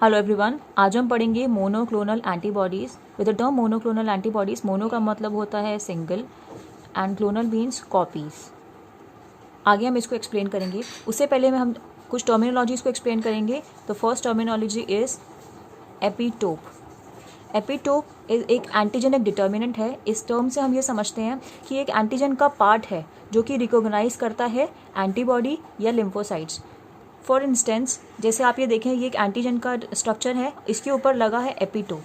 Hello everyone, आज हम पढ़ेंगे monoclonal antibodies. With the term monoclonal antibodies, mono का मतलब होता है single and clonal means copies. आगे हम इसको एक्सप्लेन करेंगे। उससे पहले हम कुछ टर्मिनोलॉजीज़ को एक्सप्लेन करेंगे। तो first terminology is epitope. Epitope एक एंटीजेनिक डिटर्मिनेंट है। इस टर्म से हम ये समझते हैं कि एक एंटीजन का पार्ट है जो कि रिकॉग्नाइज करता है एंटीबॉडी या लिम्फोसाइट्स। फॉर इंस्टेंस, जैसे आप ये देखें, ये एक एंटीजन का स्ट्रक्चर है, इसके ऊपर लगा है एपिटोप।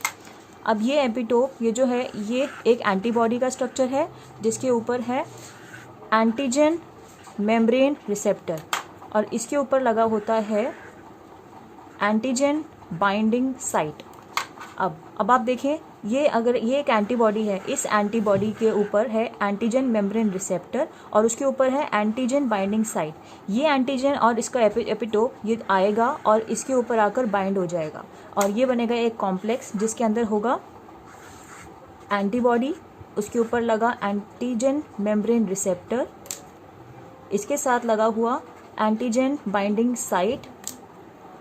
अब ये एपिटोप ये जो है ये एक एंटीबॉडी का स्ट्रक्चर है जिसके ऊपर है एंटीजन मेम्ब्रेन रिसेप्टर, और इसके ऊपर लगा होता है एंटीजन बाइंडिंग साइट। अब आप देखें, ये अगर ये एक एंटीबॉडी है, इस एंटीबॉडी के ऊपर है एंटीजन मेम्ब्रेन रिसेप्टर और उसके ऊपर है एंटीजन बाइंडिंग साइट। ये एंटीजन और इसका एपिटोप ये आएगा और इसके ऊपर आकर बाइंड हो जाएगा और ये बनेगा एक कॉम्प्लेक्स जिसके अंदर होगा एंटीबॉडी, उसके ऊपर लगा एंटीजन मेम्ब्रेन रिसेप्टर, इसके साथ लगा हुआ एंटीजन बाइंडिंग साइट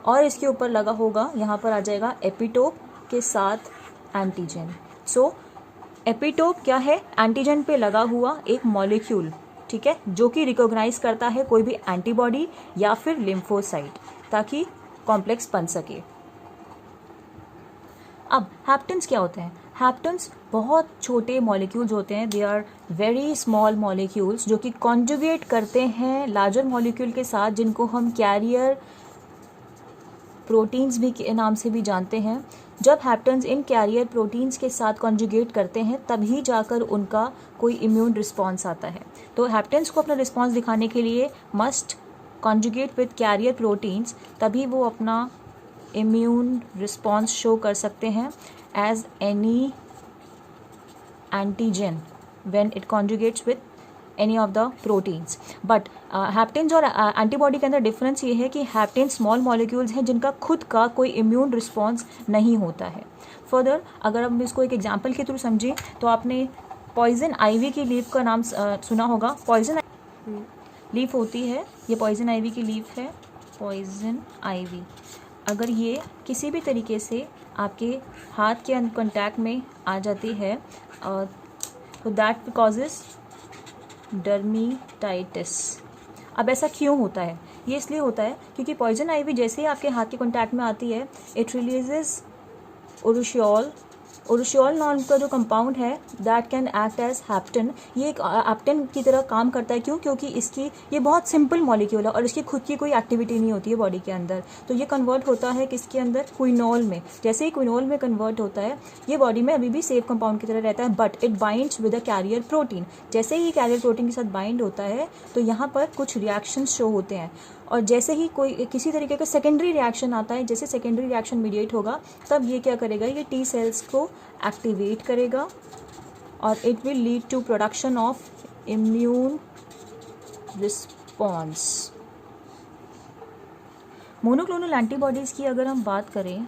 और इसके ऊपर लगा होगा, यहाँ पर आ जाएगा एपिटोप के साथ एंटीजन। सो एपिटोप क्या है? एंटीजन पे लगा हुआ एक मॉलिक्यूल, ठीक है, जो कि रिकॉग्नाइज करता है कोई भी एंटीबॉडी या फिर लिम्फोसाइट ताकि कॉम्प्लेक्स बन सके। अब हैप्टेंस क्या होते हैं? हैप्टेंस बहुत छोटे मॉलिक्यूल्स होते हैं। They are very small molecules जो कि कॉन्जुगेट करते हैं लार्जर मॉलिक्यूल के साथ, जिनको हम कैरियर प्रोटीन्स भी के नाम से भी जानते हैं। जब हैप्टेंस इन कैरियर प्रोटीन्स के साथ कॉन्जुगेट करते हैं तभी जाकर उनका कोई इम्यून रिस्पॉन्स आता है। तो हैप्टेंस को अपना रिस्पॉन्स दिखाने के लिए must conjugate with carrier proteins, तभी वो अपना इम्यून रिस्पॉन्स शो कर सकते हैं as any antigen when it conjugates with any of the proteins. But haptens और एंटीबॉडी के अंदर डिफरेंस ये है कि हैप्टेंस स्मॉल मॉलिक्यूल्स हैं जिनका खुद का कोई इम्यून रिस्पॉन्स नहीं होता है। फर्दर अगर हम इसको एक एग्जांपल के थ्रू समझें तो आपने पॉइजन आइवी की लीफ का नाम सुना होगा। पॉइजन लीफ होती है, ये पॉइजन आइवी की लीफ है, पॉइजन आइवी। अगर ये किसी भी तरीके से आपके हाथ के कॉन्टैक्ट में आ जाती है तो दैट कॉजेस डर्मीटाइटिस। अब ऐसा क्यों होता है? ये इसलिए होता है क्योंकि पॉइजन आइवी जैसे ही आपके हाथ के कांटेक्ट में आती है, इट रिलीजेस उरुशियोल। उरुशियोल नाम का जो कंपाउंड है that can act as hapten. ये एक हैप्टेन की तरह काम करता है। क्यों? क्योंकि इसकी ये बहुत सिंपल मॉलिक्यूल है और इसकी खुद की कोई एक्टिविटी नहीं होती है बॉडी के अंदर। तो ये कन्वर्ट होता है किसके अंदर? क्विनोल में। जैसे ही क्विनोल में कन्वर्ट होता है, ये बॉडी में अभी भी सेफ कंपाउंड की तरह रहता है, but it binds with a carrier protein. जैसे ही कैरियर प्रोटीन के साथ बाइंड होता है तो यहाँ पर कुछ रिएक्शन शो होते हैं, और जैसे ही कोई किसी तरीके का सेकेंडरी रिएक्शन आता है, जैसे सेकेंडरी रिएक्शन मीडिएट होगा, तब ये क्या करेगा? ये टी सेल्स को एक्टिवेट करेगा और it will lead to production of immune response. Monoclonal antibodies की अगर हम बात करें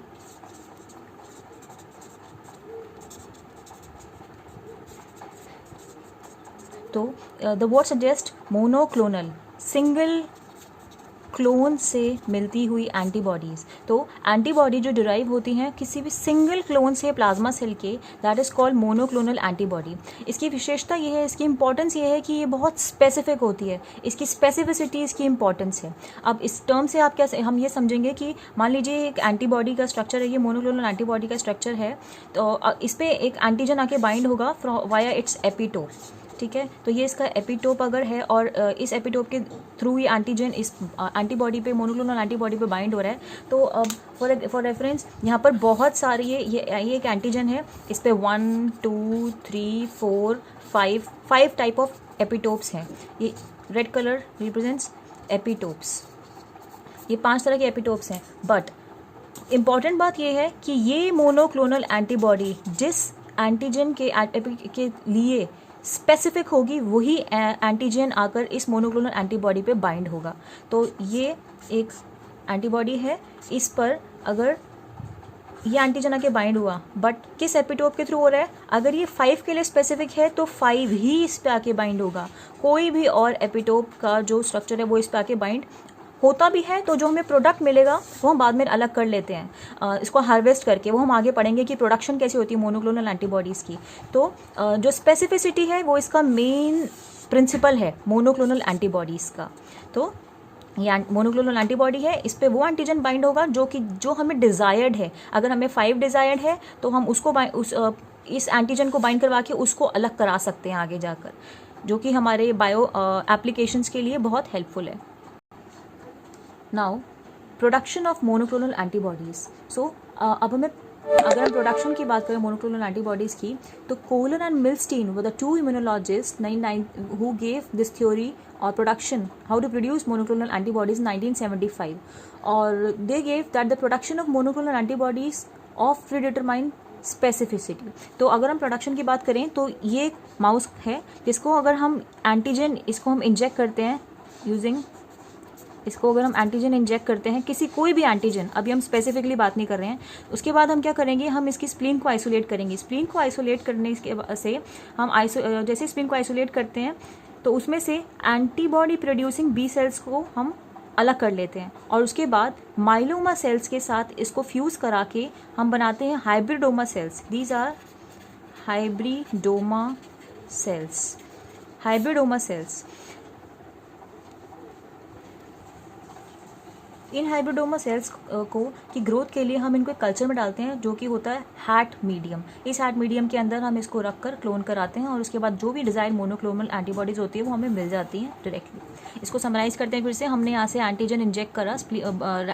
तो the word suggest monoclonal, single clone से मिलती हुई एंटीबॉडीज़। तो एंटीबॉडी जो डिराइव होती हैं किसी भी सिंगल क्लोन से प्लाज्मा सेल के, that is called monoclonal antibody. इसकी विशेषता ये है, इसकी इंपॉर्टेंस ये है कि ये बहुत स्पेसिफिक होती है। इसकी स्पेसिफिसिटी इसकी इंपॉर्टेंस है। अब इस टर्म से आप क्या हम ये समझेंगे कि मान लीजिए एक एंटीबॉडी का स्ट्रक्चर है, ये मोनोक्लोनल एंटीबॉडी का स्ट्रक्चर है, तो इस पर एक एंटीजन आके बाइंड होगा वाया इट्स एपिटोप, ठीक है। तो ये इसका एपिटोप अगर है और इस एपिटोप के थ्रू ही एंटीजन इस एंटीबॉडी पे, मोनोक्लोनल एंटीबॉडी पे बाइंड हो रहा है। तो अब फॉर रेफरेंस यहाँ पर बहुत सारे ये एक एंटीजन है, इस पे 1 2 3 4 5 टाइप ऑफ एपिटोप्स हैं। ये रेड कलर रिप्रेजेंट्स एपिटोप्स, ये 5 तरह के एपिटोप्स हैं। बट इम्पॉर्टेंट बात ये है कि ये मोनोक्लोनल एंटीबॉडी जिस एंटीजन के लिए स्पेसिफिक होगी वही एंटीजन आकर इस मोनोक्लोनल एंटीबॉडी पे बाइंड होगा। तो ये एक एंटीबॉडी है, इस पर अगर ये एंटीजन आके बाइंड हुआ, बट किस एपिटोप के थ्रू हो रहा है? अगर ये 5 के लिए स्पेसिफिक है तो 5 ही इस पे आके बाइंड होगा। कोई भी और एपिटोप का जो स्ट्रक्चर है वो इस पे आके बाइंड होता भी है तो जो हमें प्रोडक्ट मिलेगा वो हम बाद में अलग कर लेते हैं इसको हार्वेस्ट करके। वो हम आगे पढ़ेंगे कि प्रोडक्शन कैसे होती है मोनोक्लोनल एंटीबॉडीज़ की। तो जो स्पेसिफिसिटी है वो इसका मेन प्रिंसिपल है मोनोक्लोनल एंटीबॉडीज़ का। तो ये मोनोक्लोनल एंटीबॉडी है, इस पे वो एंटीजन बाइंड होगा जो हमें डिज़ायर्ड है। अगर हमें 5 डिज़ायर्ड है तो हम उसको इस एंटीजन को बाइंड करवा के उसको अलग करा सकते हैं आगे जाकर, जो कि हमारे बायो एप्लीकेशंस के लिए बहुत हेल्पफुल है। Now production of monoclonal antibodies. So अब हमें अगर हम प्रोडक्शन की बात करें मोनोक्लोनल एंटीबॉडीज़ की, तो Kohler and Milstein were the 2 immunologist who gave this theory और production how to produce monoclonal antibodies 1975, और they gave that the production of monoclonal antibodies of predetermined specificity. तो अगर हम प्रोडक्शन की बात करें तो ये एक माउस है जिसको अगर हम एंटीजन इसको हम इंजेक्ट करते हैं यूजिंग इसको अगर हम एंटीजन इंजेक्ट करते हैं किसी कोई भी एंटीजन, अभी हम स्पेसिफिकली बात नहीं कर रहे हैं, उसके बाद हम क्या करेंगे, हम इसकी स्प्लीन को आइसोलेट करेंगे। स्प्लीन को आइसोलेट करने से हम जैसे स्प्लीन को आइसोलेट करते हैं तो उसमें से एंटीबॉडी प्रोड्यूसिंग बी सेल्स को हम अलग कर लेते हैं और उसके बाद माइलोमा सेल्स के साथ इसको फ्यूज़ करा के हम बनाते हैं hybridoma cells. These are hybridoma cells. Hybridoma cells, इन हाइब्रिडोमा सेल्स को की ग्रोथ के लिए हम इनको कल्चर में डालते हैं जो कि होता है हैट मीडियम। इस हैट मीडियम के अंदर हम इसको रख कर क्लोन कराते हैं और उसके बाद जो भी डिजायर्ड मोनोक्लोनल एंटीबॉडीज होती है वो हमें मिल जाती हैं डायरेक्टली। इसको समराइज करते हैं फिर से, हमने यहाँ से एंटीजन इंजेक्ट करा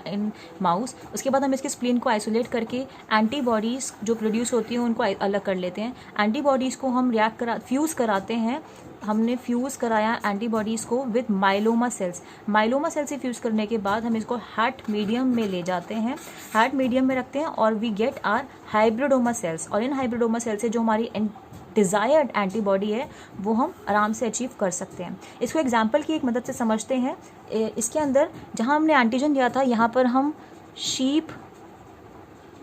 इन माउस, उसके बाद हम इसके स्प्लीन को आइसोलेट करके एंटीबॉडीज़ जो प्रोड्यूस होती हैं उनको अलग कर लेते हैं। एंटीबॉडीज़ को हम फ्यूज़ कराते हैं। हमने फ्यूज़ कराया एंटीबॉडीज़ को with myeloma cells. Myeloma cell से फ्यूज़ करने के बाद हम इसको हैट मीडियम में ले जाते हैं, हैट मीडियम में रखते हैं और we get our hybridoma cells. और इन हाइब्रिडोमा सेल से जो हमारी डिज़ायर्ड एंटीबॉडी है वो हम आराम से अचीव कर सकते हैं। इसको एग्जाम्पल की एक मदद से समझते हैं। इसके अंदर जहाँ हमने एंटीजन दिया था यहाँ पर हम शीप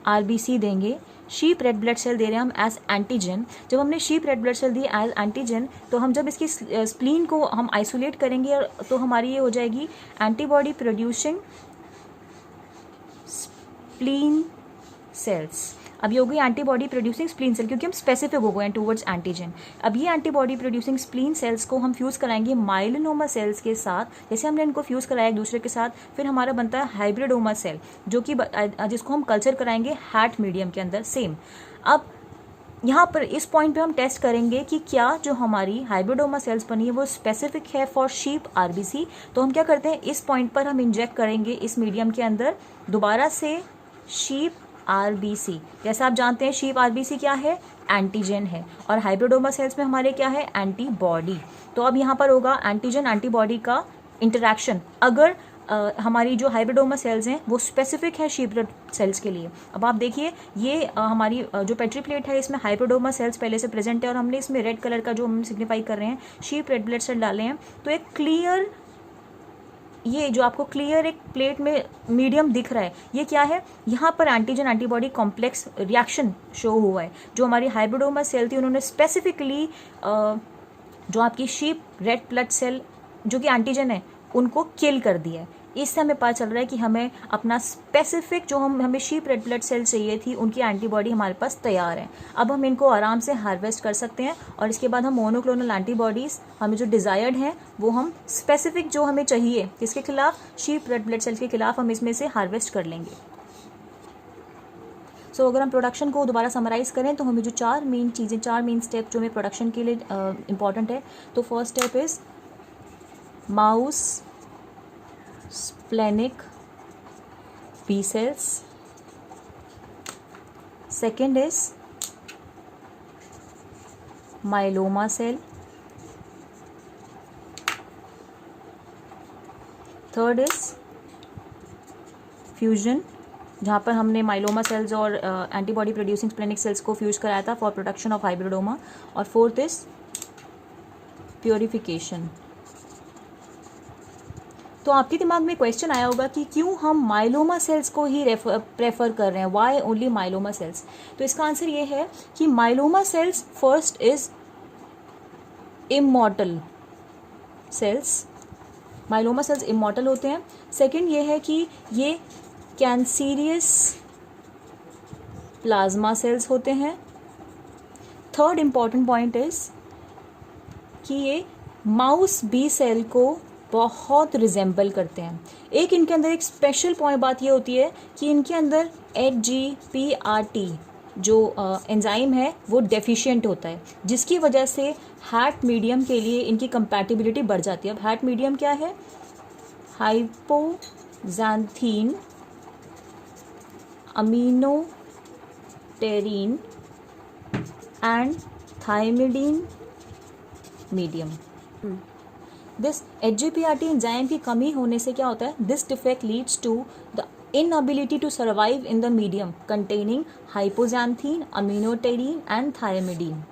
आरबीसी देंगे, शीप रेड ब्लड सेल दे रहे हैं हम एज एंटीजन। जब हमने शीप रेड ब्लड सेल दी एज एंटीजन तो हम जब इसकी स्प्लीन को हम आइसोलेट करेंगे तो हमारी ये हो जाएगी एंटीबॉडी प्रोड्यूसिंग स्प्लीन सेल्स। अब ये हो गई एंटीबॉडी प्रोड्यूसिंग स्प्लीन सेल क्योंकि हम स्पेसिफिक हो गए हैं टूवर्ड्स एंटीजन। अब ये एंटीबॉडी प्रोड्यूसिंग स्प्लीन सेल्स को हम फ्यूज़ कराएंगे माइलिनोमा सेल्स के साथ। जैसे हमने इनको फ्यूज़ कराया एक दूसरे के साथ, फिर हमारा बनता है हाइब्रिडोमा सेल जो कि जिसको हम कल्चर कराएंगे हैट मीडियम के अंदर सेम। अब यहाँ पर इस पॉइंट पे हम टेस्ट करेंगे कि क्या जो हमारी हाइब्रिडोमा सेल्स बनी है वो स्पेसिफिक है फॉर शीप आरबीसी। तो हम क्या करते हैं, इस पॉइंट पर हम इंजेक्ट करेंगे इस मीडियम के अंदर दोबारा से शीप आरबीसी। जैसा आप जानते हैं शीप आरबीसी क्या है, एंटीजन है, और हाइब्रिडोमा सेल्स में हमारे क्या है, एंटीबॉडी। तो अब यहाँ पर होगा एंटीजन एंटीबॉडी का इंटरैक्शन अगर हमारी जो हाइब्रिडोमा सेल्स हैं वो स्पेसिफिक है शीप रेड सेल्स के लिए। अब आप देखिए ये हमारी जो पेट्री प्लेट है इसमें हाइब्रिडोमा सेल्स पहले से प्रेजेंट है और हमने इसमें रेड कलर का जो हम सिग्निफाई कर रहे हैं शीप रेड ब्लड सेल डाले हैं। तो एक क्लियर, ये जो आपको क्लियर एक प्लेट में मीडियम दिख रहा है ये क्या है, यहाँ पर antigen antibody complex reaction show हुआ है। जो हमारी हाइब्रिडोमा सेल थी उन्होंने स्पेसिफिकली जो आपकी शीप रेड ब्लड सेल जो कि एंटीजन है उनको किल कर दिया है। इससे हमें पता चल रहा है कि हमें अपना स्पेसिफिक जो हमें शीप रेड ब्लड सेल चाहिए थी उनकी एंटीबॉडी हमारे पास तैयार है। अब हम इनको आराम से हार्वेस्ट कर सकते हैं और इसके बाद हम मोनोक्लोनल एंटीबॉडीज़ हमें जो डिज़ायर्ड हैं वो हम स्पेसिफिक जो हमें चाहिए किसके खिलाफ, शीप रेड ब्लड सेल के खिलाफ हम इसमें से हार्वेस्ट कर लेंगे। सो अगर हम प्रोडक्शन को दोबारा समराइज़ करें तो हमें जो 4 मेन स्टेप जो हमें प्रोडक्शन के लिए इंपॉर्टेंट है, तो first step is mouse splenic B cells. Second is myeloma cell. Third is fusion, जहाँ पर हमने माइलोमा सेल्स और एंटीबॉडी प्रोड्यूसिंग स्प्लेनिक सेल्स को फ्यूज कराया था फॉर प्रोडक्शन ऑफ हाइब्रिडोमा। और फोर्थ इज प्योरिफिकेशन। तो आपके दिमाग में क्वेश्चन आया होगा कि क्यों हम माइलोमा सेल्स को ही प्रेफर कर रहे हैं, वाई ओनली माइलोमा सेल्स। तो इसका आंसर ये है कि myeloma cells first is immortal cells, myeloma cells immortal होते हैं। सेकंड ये है कि ये कैंसीरियस प्लाज्मा सेल्स होते हैं। थर्ड इम्पॉर्टेंट पॉइंट इज कि ये माउस बी सेल को बहुत रिजेंबल करते हैं। एक इनके अंदर एक स्पेशल पॉइंट बात ये होती है कि इनके अंदर HGPRT जो एंजाइम है वो डेफिशिएंट होता है, जिसकी वजह से हैट मीडियम के लिए इनकी कंपैटिबिलिटी बढ़ जाती है। अब हैट मीडियम क्या है? Hypoxanthine aminopterin and thymidine medium. This HGPRT enzyme की कमी होने से क्या होता है? This defect leads to the inability to survive in the medium containing hypoxanthine, aminoterine and thymidine.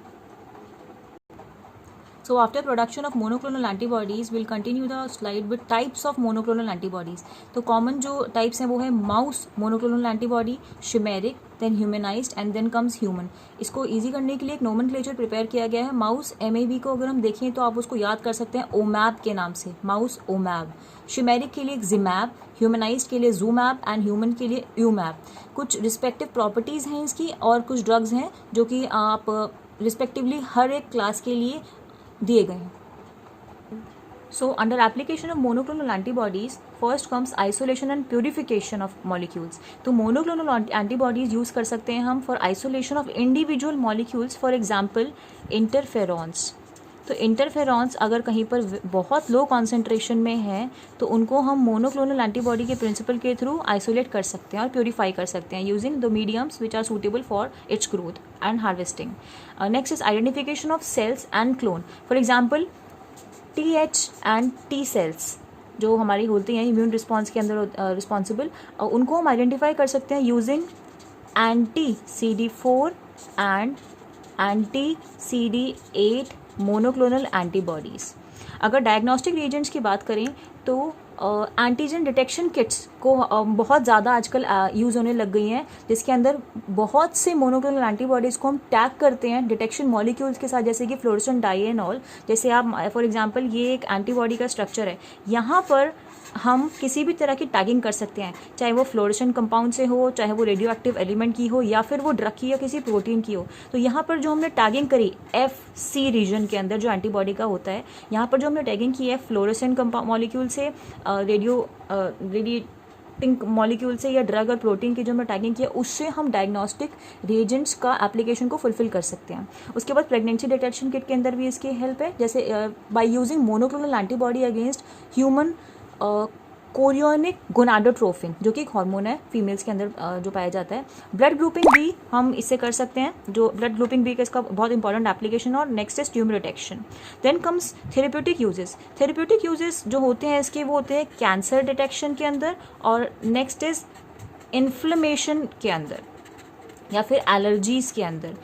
So after production of monoclonal antibodies, we'll continue the slide with types of monoclonal antibodies. तो common जो types हैं वो है mouse monoclonal antibody, chimeric, then humanized and then comes human. इसको easy करने के लिए एक nomenclature prepare किया गया है। mouse MAB को अगर हम देखें तो आप उसको याद कर सकते हैं OMAB के नाम से, mouse OMAB. chimeric के लिए ZIMAB, humanized के लिए ZUMAB and human के लिए UMAB. कुछ respective properties हैं इसकी और कुछ drugs हैं जो कि आप respectively हर एक class के लिए दिए गए हैं। So under application of monoclonal antibodies, first comes isolation and purification of molecules. तो monoclonal antibodies use कर सकते हैं हम for isolation of individual molecules, for example interferons. तो इंटरफेरॉन्स अगर कहीं पर बहुत लो कॉन्सेंट्रेशन में है तो उनको हम मोनोक्लोनल एंटीबॉडी के प्रिंसिपल के थ्रू आइसोलेट कर सकते हैं और प्योरीफाई कर सकते हैं using the mediums which are suitable for its growth and harvesting. Next is identification of cells and clone. For example TH and T cells जो हमारी होती हैं इम्यून रिस्पॉन्स के अंदर रिस्पॉन्सिबल, उनको हम आइडेंटिफाई कर सकते हैं using anti-CD4 and anti-CD8 monoclonal antibodies. अगर डायग्नोस्टिक रीजेंट्स की बात करें तो एंटीजन डिटेक्शन किट्स को बहुत ज़्यादा आजकल यूज़ होने लग गई हैं, जिसके अंदर बहुत से मोनोक्लोनल एंटीबॉडीज़ को हम टैग करते हैं डिटेक्शन मॉलिक्यूल्स के साथ, जैसे कि फ्लोरेसेंट डाइएनॉल। जैसे आप फॉर एग्जांपल ये एक एंटीबॉडी का स्ट्रक्चर है, यहाँ पर हम किसी भी तरह की टैगिंग कर सकते हैं, चाहे वो फ्लोरेसेंट कंपाउंड से हो, चाहे वो रेडियो एक्टिव एलिमेंट की हो, या फिर वो ड्रग की या किसी प्रोटीन की हो। तो यहाँ पर जो हमने टैगिंग करी FC रीजन के अंदर जो एंटीबॉडी का होता है, यहाँ पर जो हमने टैगिंग की है फ्लोरेसेंट मॉलिक्यूल से, रेडिएटिंग मॉलिक्यूल से, या ड्रग और प्रोटीन की जो हमने टैगिंग किया, उससे हम डायग्नोस्टिक रिएजेंट्स का एप्लीकेशन को फुलफिल कर सकते हैं। उसके बाद प्रेगनेंसी डिटेक्शन किट के अंदर भी इसकी हेल्प है, जैसे by using monoclonal antibody against human chorionic gonadotrophin, जो कि एक हार्मोन है फीमेल्स के अंदर जो पाया जाता है। ब्लड ग्रुपिंग भी हम इससे कर सकते हैं, जो ब्लड ग्रुपिंग भी इसका बहुत इंपॉर्टेंट एप्लीकेशन। और next is tumour detection. Then comes therapeutic uses. Therapeutic uses जो होते हैं इसके वो होते हैं कैंसर डिटेक्शन के अंदर, और नेक्स्ट इज इन्फ्लेमेशन के अंदर या फिर एलर्जीज के अंदर।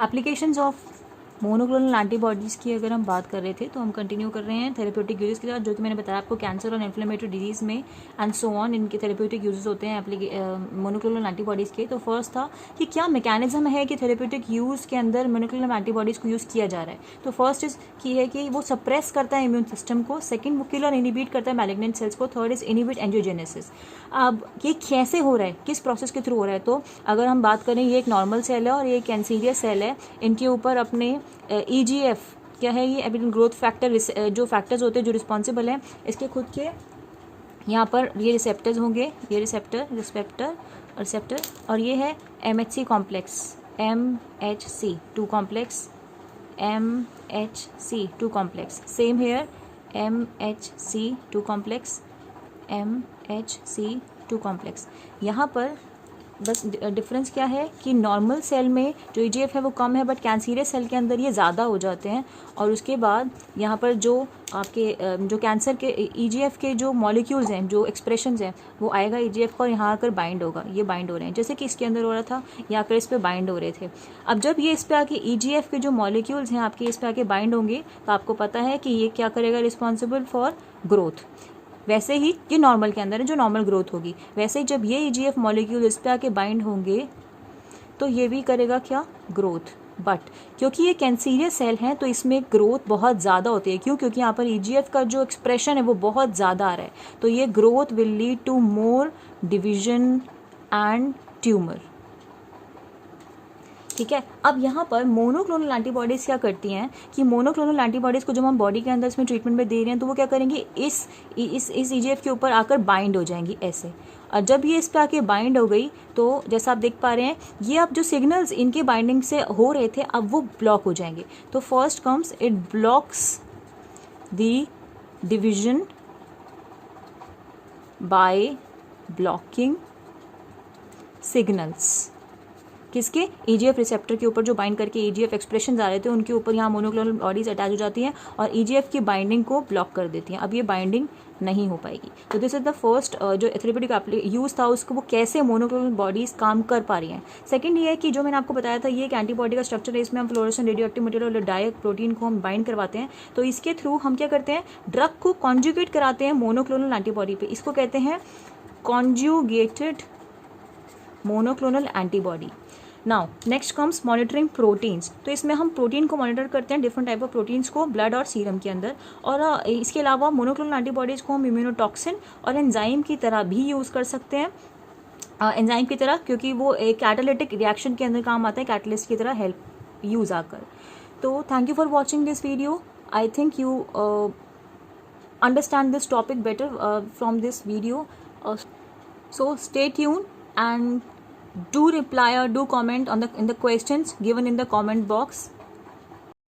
एप्लीकेशंस ऑफ मोनोक्लोनल एंटीबॉडीज़ की अगर हम बात कर रहे थे तो हम कंटिन्यू कर रहे हैं थेरेप्यूटिक यूजेस के साथ, जो कि मैंने बताया आपको कैंसर और इन्फ्लेमेटरी डिजीज़ में एंड सो ऑन इनके थेरेप्यूटिक यूजेस होते हैं मोनोक्लोनल एंटीबॉडीज़ के। तो फर्स्ट था कि क्या मैकेनिज्म है कि थेरेप्यूटिक यूज़ के अंदर मोनोक्लोनल एंटीबॉडीज़ को यूज़ किया जा रहा है। तो फर्स्ट इज की है कि वो सप्रेस करता है इम्यून सिस्टम को, सेकेंड वो किल और इनिबिट करता है मैलिग्नेंट सेल्स को, थर्ड इज इनिबिट एंजियोजेनेसिस। अब ये कैसे हो रहा है, किस प्रोसेस के थ्रू हो रहा है? तो अगर हम बात करें, ये एक नॉर्मल सेल है और ये कैंसीरियस सेल है, इनके ऊपर अपने EGF क्या है, ये एबिलिटी ग्रोथ फैक्टर, जो फैक्टर्स होते हैं जो रिस्पॉन्सिबल हैं, इसके खुद के यहाँ पर ये रिसेप्टर्स होंगे, ये रिसेप्टर और ये है MHC complex, MHC2 complex, MHC2 complex, same here MHC2 complex, MHC2 complex. यहाँ पर बस डिफरेंस क्या है कि नॉर्मल सेल में जो EGF है वो कम है, बट कैंसीरियस सेल के अंदर ये ज़्यादा हो जाते हैं। और उसके बाद यहाँ पर जो आपके जो कैंसर के EGF के जो मॉलिक्यूल्स हैं, जो एक्सप्रेशंस हैं, वो आएगा EGF का और यहाँ आकर बाइंड होगा, ये बाइंड हो रहे हैं, जैसे कि इसके अंदर हो रहा था, यहाँ आकर इस पर बाइंड हो रहे थे। अब जब ये इस पर आके EGF के जो मॉलिक्यूल्स हैं आपके इस पर आके बाइंड होंगे, तो आपको पता है कि ये क्या करेगा, रिस्पॉन्सिबल फॉर ग्रोथ। वैसे ही ये नॉर्मल के अंदर है, जो नॉर्मल ग्रोथ होगी, वैसे ही जब ये EGF मॉलिक्यूल इस पे आके बाइंड होंगे तो ये भी करेगा क्या, ग्रोथ। बट क्योंकि ये कैंसीरियस सेल हैं तो इसमें ग्रोथ बहुत ज़्यादा होती है। क्यों? क्योंकि यहाँ पर EGF का जो एक्सप्रेशन है वो बहुत ज़्यादा आ रहा है, तो ये growth will lead to more division and tumour. ठीक है, अब यहाँ पर मोनोक्लोनल एंटीबॉडीज़ क्या करती हैं कि मोनोक्लोनल एंटीबॉडीज़ को जब हम बॉडी के अंदर इसमें ट्रीटमेंट में दे रहे हैं तो वो क्या करेंगी, इस EGF के ऊपर आकर बाइंड हो जाएंगी ऐसे। और जब ये इस पर आके बाइंड हो गई तो जैसा आप देख पा रहे हैं ये अब जो सिग्नल्स इनके बाइंडिंग से हो रहे थे अब वो ब्लॉक हो जाएंगे। तो first comes it blocks the division by blocking signals. किसके? EGF रिसेप्टर के ऊपर जो बाइंड करके EGF एक्सप्रेशन आ रहे थे उनके ऊपर यहाँ मोनोक्लोनल बॉडीज अटैच हो जाती हैं और EGF की बाइंडिंग को ब्लॉक कर देती हैं। अब ये बाइंडिंग नहीं हो पाएगी। तो दिस इज द फर्स्ट जो थेरेप्यूटिक यूज़ था उसको, वो कैसे मोनोक्लोनल बॉडीज़ काम कर पा रही हैं। सेकंड ये है कि जो मैंने आपको बताया था ये एक एंटीबॉडी का स्ट्रक्चर है, इसमें हम फ्लोरेसेंट रेडियोएक्टिव मटेरियल और डायरेक्ट प्रोटीन को हम बाइंड करवाते हैं। तो इसके थ्रू हम क्या करते हैं, ड्रग को कॉन्जुगेट कराते हैं मोनोक्लोनल एंटीबॉडी पे। इसको कहते हैं conjugated monoclonal antibody. Now next comes monitoring proteins. तो इसमें हम प्रोटीन को मॉनिटर करते हैं, डिफरेंट टाइप ऑफ प्रोटीन्स को ब्लड और सीरम के अंदर। और इसके अलावा मोनोक्लोनल एंटीबॉडीज़ को हम इम्यूनोटॉक्सिन और एंजाइम की तरह भी यूज़ कर सकते हैं। एंजाइम की तरह क्योंकि वो एक कैटालिटिक रिएक्शन के अंदर काम आता है, कैटलिस्ट की तरह हेल्प यूज़ आकर। तो thank you for watching this video. I think you understand this topic better from this video. So stay tuned and do reply or do comment in the questions given in the comment box.